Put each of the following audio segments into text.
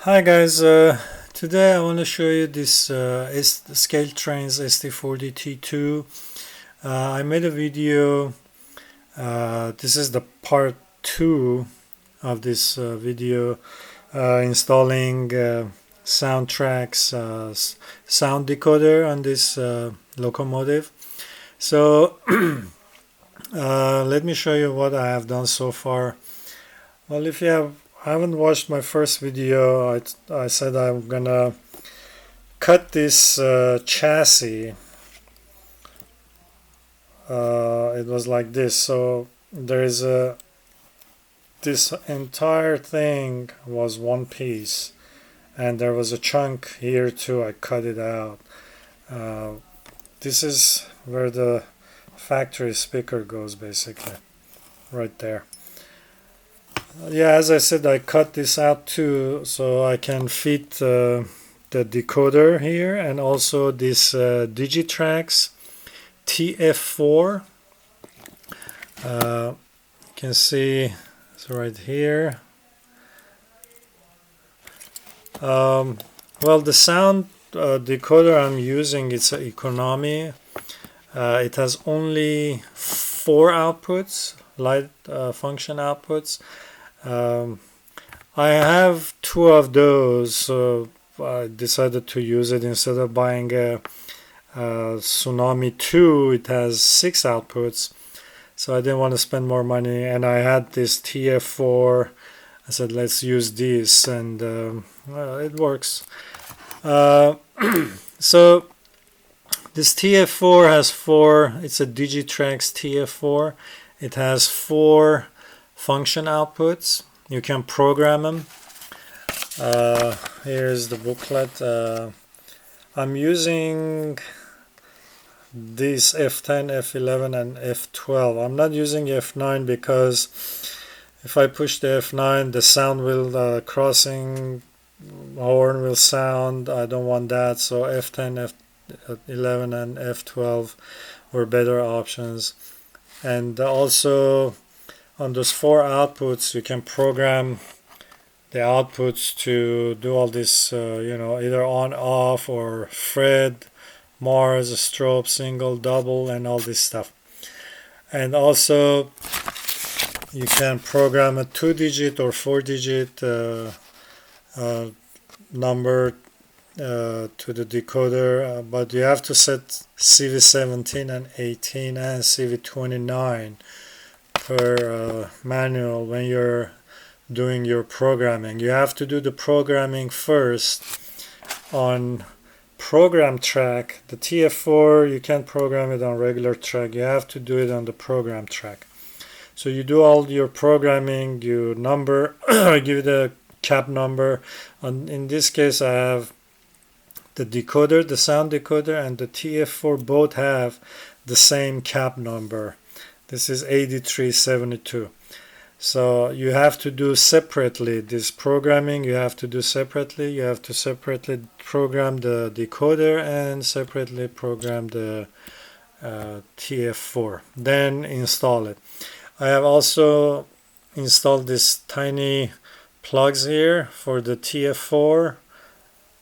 Hi guys, today I want to show you this Scale Trains SD40T-2. I made a video, this is the part 2 of this video, installing Soundtrax sound decoder on this locomotive. So let me show you what I have done so far. Well, if you haven't watched my first video, I said I'm gonna cut this chassis. It was like this. So there is this entire thing was one piece, and there was a chunk here too. I cut it out. Uh, this is where the factory speaker goes, basically, right there. Yeah, as I said, I cut this out too, so I can fit the decoder here, and also this Digitrax TF4. You can see it's right here. Well, the sound decoder I'm using, it's an economy. It has only 4 outputs, light function outputs. I have 2 of those, so I decided to use it instead of buying a Tsunami 2. It has 6 outputs, so I didn't want to spend more money, and I had this TF4. I said let's use this, and well, it works. So this TF4 has 4, it's a Digitrax TF4. It has 4 function outputs. You can program them. Here's the booklet. I'm using these F10, F11, and F12. I'm not using F9 because if I push the F9, the sound will crossing horn will sound. I don't want that. So F10, F11, and F12 were better options. And also on those 4 outputs, you can program the outputs to do all this, either on, off, or Fred, Mars, strobe, single, double, and all this stuff. And also, you can program a 2-digit or 4-digit number to the decoder, but you have to set CV17 and 18 and CV29 per manual when you're doing your programming. You have to do the programming first on program track. The TF4, you can't program it on regular track. You have to do it on the program track. So you do all your programming, you number, give it a cap number. In this case, I have the decoder, the sound decoder, and the TF4 both have the same cap number. This is 8372. So you have to do separately this programming. You have to do separately. You have to separately program the decoder and separately program the TF4. Then install it. I have also installed this tiny plugs here for the TF4.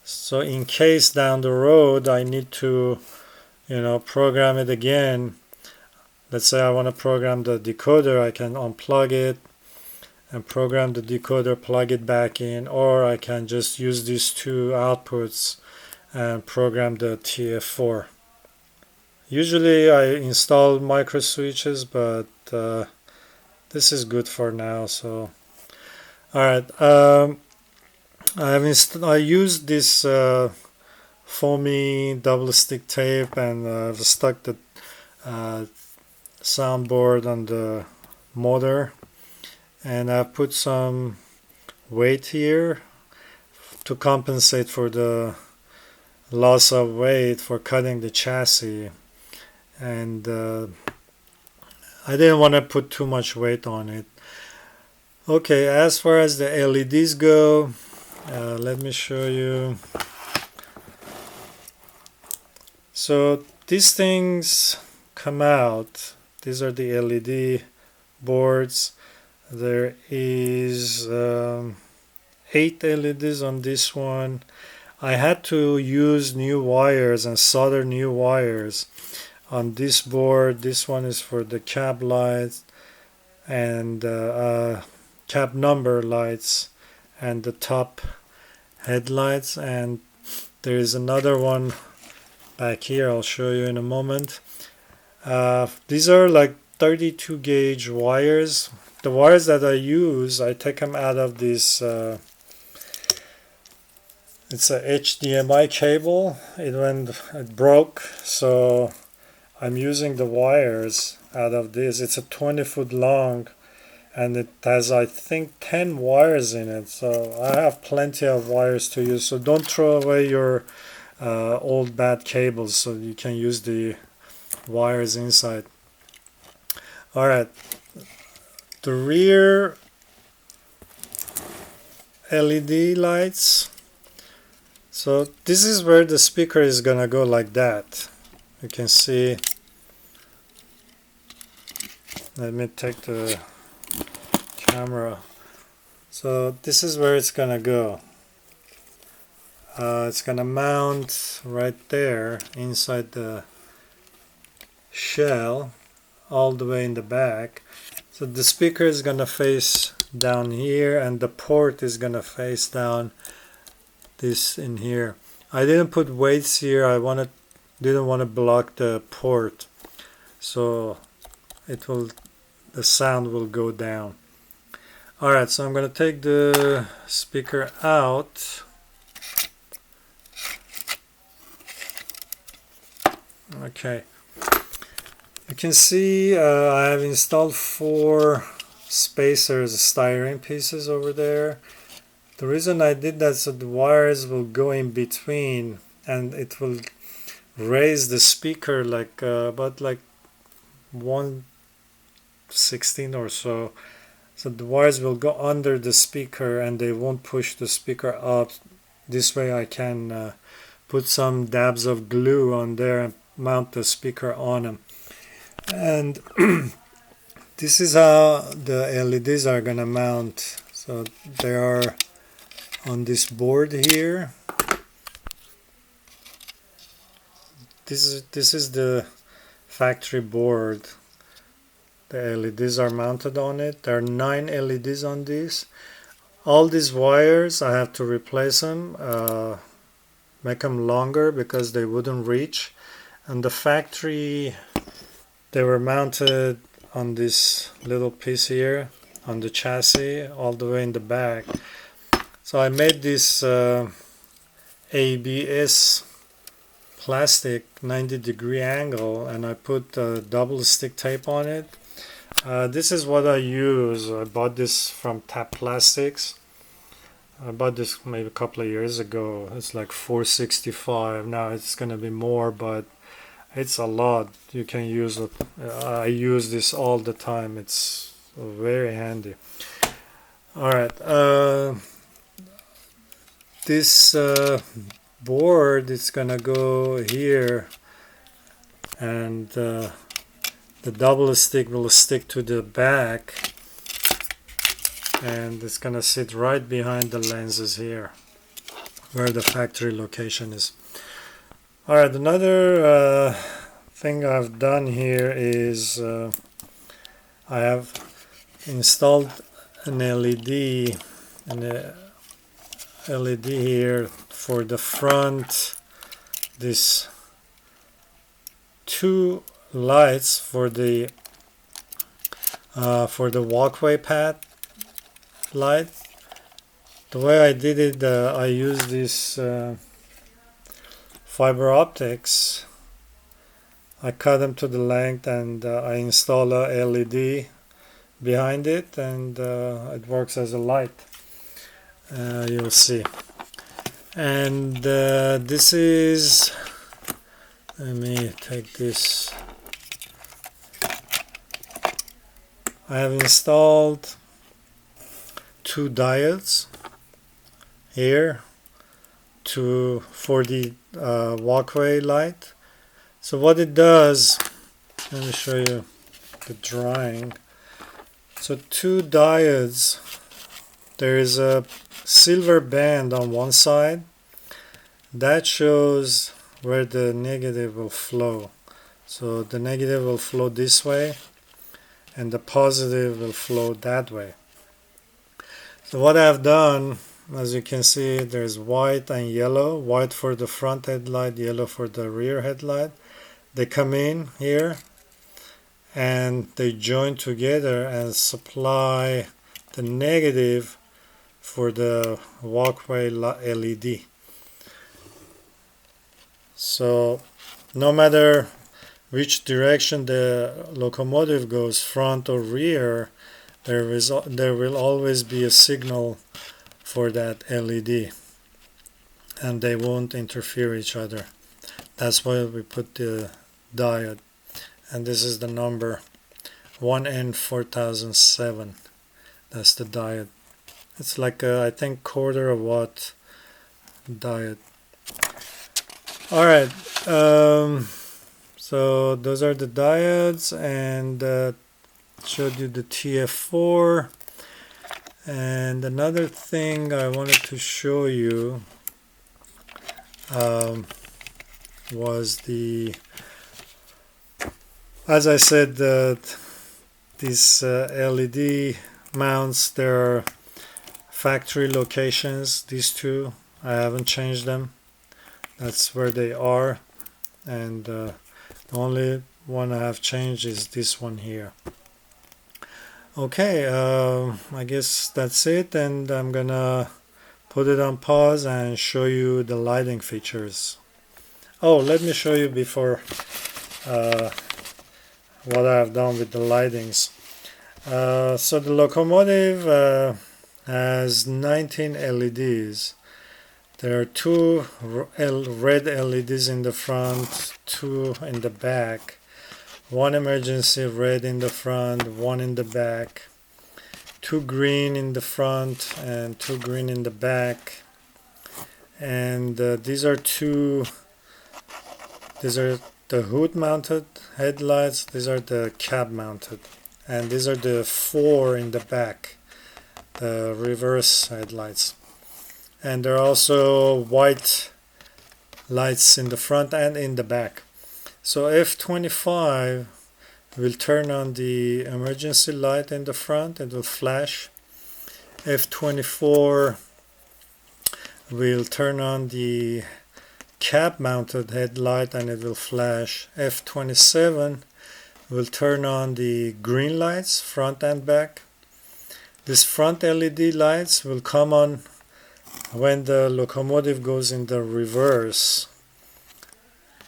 So in case down the road I need to, program it again. Let's say I want to program the decoder, I can unplug it and program the decoder, plug it back in, or I can just use these 2 outputs and program the TF4. Usually I install micro switches, but this is good for now. So, alright, I used this foamy double stick tape, and I've stuck the soundboard on the motor, and I've put some weight here to compensate for the loss of weight for cutting the chassis, and I didn't want to put too much weight on it. Okay, as far as the LEDs go, let me show you. So these things come out. These are the LED boards. There is 8 LEDs on this one. I had to use new wires and solder new wires on this board. This one is for the cab lights and cab number lights and the top headlights, and there is another one back here. I'll show you in a moment. These are like 32 gauge wires. The wires that I use, I take them out of this it's a HDMI cable. It broke, so I'm using the wires out of this. It's a 20-foot long, and it has, I think, 10 wires in it, so I have plenty of wires to use. So don't throw away your old bad cables, so you can use the wires inside. Alright, the rear LED lights. So this is where the speaker is gonna go, like that. You can see. Let me take the camera. So this is where it's gonna go. It's gonna mount right there inside the shell, all the way in the back. So the speaker is gonna face down here, and the port is gonna face down this in here. I didn't put weights here. Didn't want to block the port, so the sound will go down. Alright, so I'm gonna take the speaker out. Okay, you can see I have installed 4 spacers, styrene pieces over there. The reason I did that, so the wires will go in between, and it will raise the speaker like about like 1/16 or so. So the wires will go under the speaker, and they won't push the speaker up. This way I can put some dabs of glue on there and mount the speaker on them. And this is how the LEDs are gonna mount. So they are on this board here. This is the factory board. The LEDs are mounted on it. There are 9 LEDs on this. All these wires, I have to replace them, make them longer because they wouldn't reach. And the factory, they were mounted on this little piece here on the chassis all the way in the back. So I made this ABS plastic 90-degree angle, and I put double stick tape on it. This is what I use. I bought this from Tap Plastics. I bought this maybe a couple of years ago. It's like $4.65. Now it's gonna be more, but it's a lot. You can use it. I use this all the time. It's very handy. All right. This board is gonna go here, and the double stick will stick to the back, and it's gonna sit right behind the lenses here where the factory location is. Alright, another thing I've done here is I have installed an LED here for the front. This 2 lights for the walkway path light. The way I did it, I used this fiber optics. I cut them to the length, and I install a LED behind it, and it works as a light. You'll see. And this is, let me take this. I have installed 2 diodes here for the walkway light. So what it does, let me show you the drawing. So 2 diodes. There is a silver band on one side, that shows where the negative will flow. So the negative will flow this way and the positive will flow that way. So what I've done, as you can see, there's white and yellow. White for the front headlight, yellow for the rear headlight. They come in here and they join together and supply the negative for the walkway LED. So no matter which direction the locomotive goes, front or rear, there will always be a signal for that LED, and they won't interfere each other. That's why we put the diode, and this is the number 1N4007. That's the diode. It's like a, I think, quarter of watt diode. Alright, so those are the diodes, and showed you the TF4. And another thing I wanted to show you was the, as I said, these LED mounts, there are factory locations. These two, I haven't changed them. That's where they are, and the only one I have changed is this one here. Okay, I guess that's it, and I'm gonna put it on pause and show you the lighting features. Oh, let me show you before what I've done with the lightings. So the locomotive has 19 LEDs. There are two red LEDs in the front, two in the back. One emergency red in the front, one in the back. Two green in the front and two green in the back. And these are the hood mounted headlights. These are the cab mounted. And these are the four in the back, the reverse headlights. And there are also white lights in the front and in the back. So F25 will turn on the emergency light in the front, it will flash. F24 will turn on the cab mounted headlight and it will flash. F27 will turn on the green lights, front and back. These front LED lights will come on when the locomotive goes in the reverse.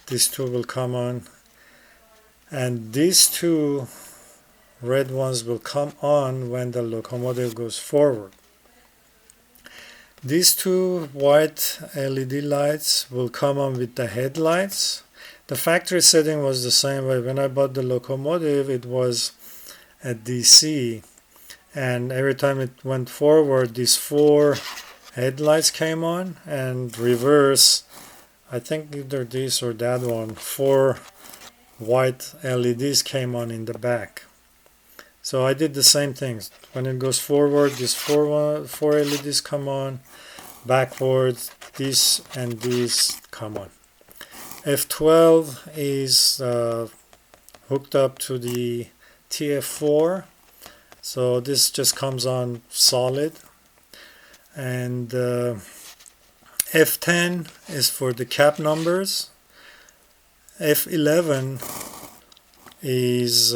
These two will come on, and these two red ones will come on when the locomotive goes forward. These two white LED lights will come on with the headlights. The factory setting was the same way. When I bought the locomotive, it was at DC, and every time it went forward, these four headlights came on, and reverse, I think either this or that one, four white LEDs came on in the back. So I did the same things. When it goes forward, these four LEDs come on. Backwards, these and these come on. F12 is hooked up to the TF4. So this just comes on solid. And F10 is for the cab numbers. F11 is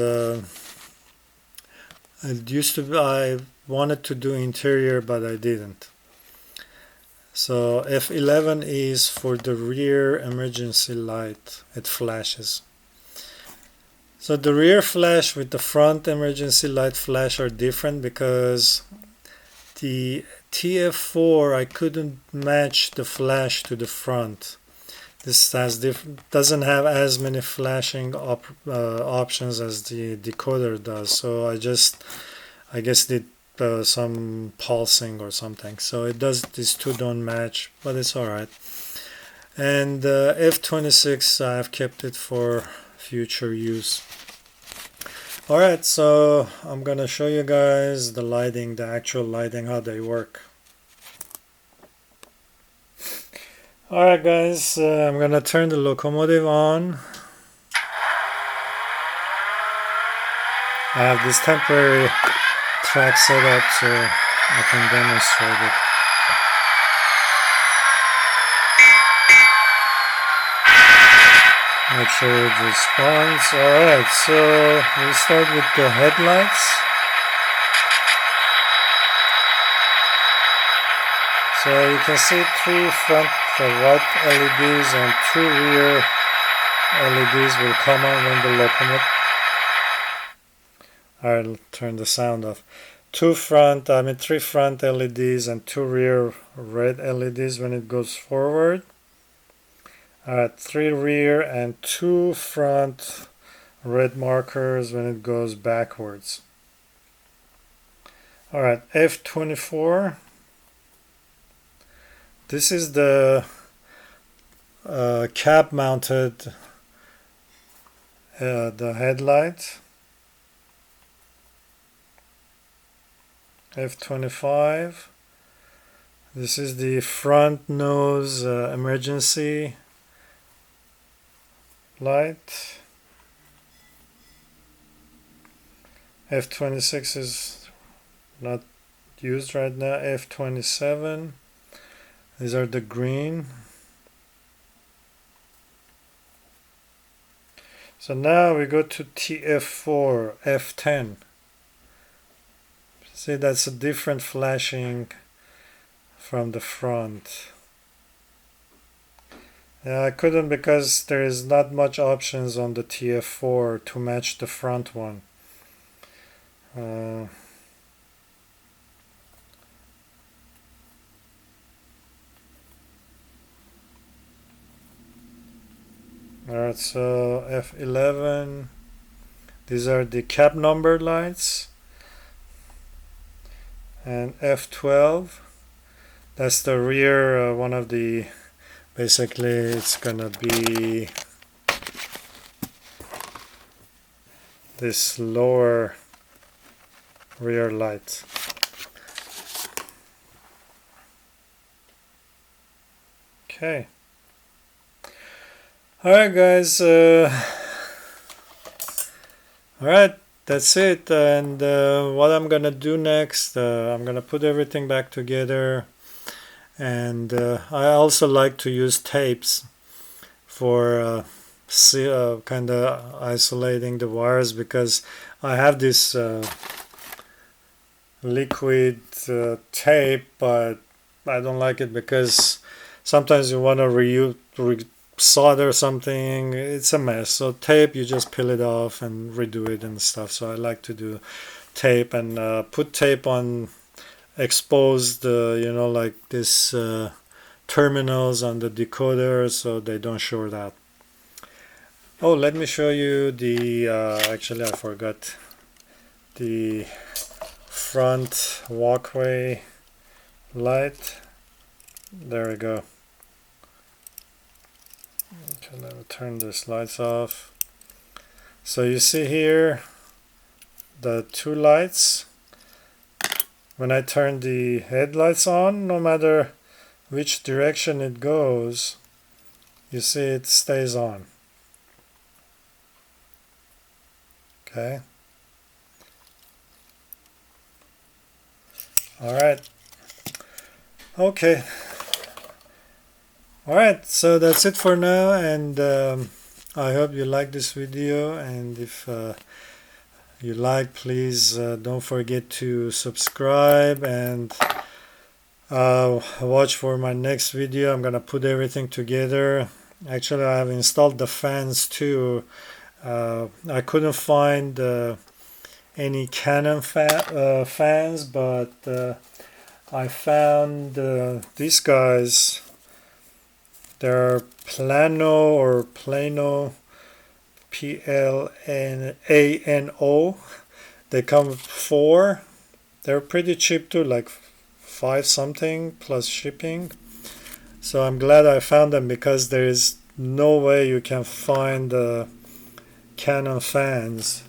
it used to be, I wanted to do interior but I didn't. So F11 is for the rear emergency light. It flashes. So the rear flash with the front emergency light flash are different because the TF4 I couldn't match the flash to the front. This doesn't have as many flashing options as the decoder does. So I guess did some pulsing or something. So it does, these two don't match, but it's alright. And F26 I've kept it for future use. Alright, so I'm gonna show you guys the lighting, the actual lighting, how they work. Alright guys, I'm gonna turn the locomotive on. I have this temporary track set up so I can demonstrate it. Make sure it responds. Alright, so we start with the headlights. So you can see 3 front white LEDs and 2 rear LEDs will come on when the locomotive. Alright, I'll turn the sound off. 3 front LEDs and 2 rear red LEDs when it goes forward. Alright, 3 rear and 2 front red markers when it goes backwards. Alright, F24. This is the cab mounted the headlight. F25. This is the front nose emergency light. F26 is not used right now. F27. These are the green. So now we go to TF4, F10. See, that's a different flashing from the front. Yeah, I couldn't because there is not much options on the TF4 to match the front one. Alright, so F11, these are the cab number lights. And F12, that's the rear, one of the, basically it's gonna be this lower rear light. Okay. Alright guys, alright, that's it. And what I'm gonna do next, I'm gonna put everything back together. And I also like to use tapes for kind of isolating the wires, because I have this liquid tape, but I don't like it because sometimes you want to solder something, it's a mess. So tape, you just peel it off and redo it and stuff. So I like to do tape and put tape on exposed, like this terminals on the decoder, so they don't short out. Oh, let me show you the actually I forgot the front walkway light. There we go. Okay, let me turn these lights off. So you see here the 2 lights. When I turn the headlights on, no matter which direction it goes, you see it stays on. Okay. Alright. Okay. Alright, so that's it for now, and I hope you like this video, and if you like, please don't forget to subscribe and watch for my next video. I'm gonna put everything together. Actually, I have installed the fans too. I couldn't find any Canon fans, but I found these guys. They're Plano, Plano. They come with 4. They're pretty cheap too, like 5 something plus shipping. So I'm glad I found them, because there is no way you can find Canon fans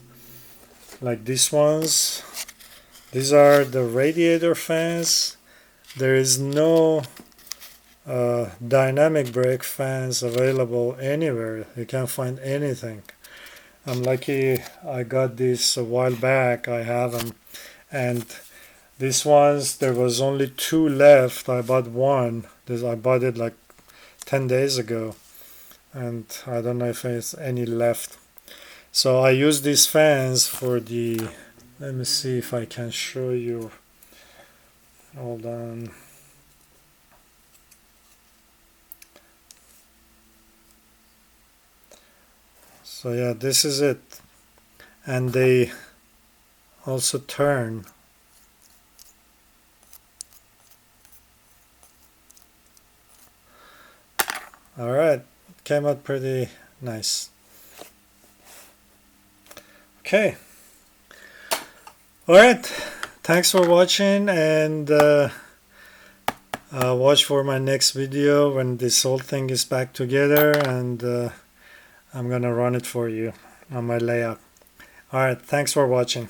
like these ones. These are the radiator fans. There is no dynamic brake fans available anywhere. You can't find anything. I'm lucky I got this a while back. I have them, and these ones, there was only 2 left. I bought one. I bought it like 10 days ago, and I don't know if there's any left. So I use these fans for the, let me see if I can show you. Hold on. So yeah, this is it. And they also turn. Alright, came out pretty nice. Okay. Alright, thanks for watching, and watch for my next video when this whole thing is back together, and I'm gonna run it for you on my layout. Alright, thanks for watching.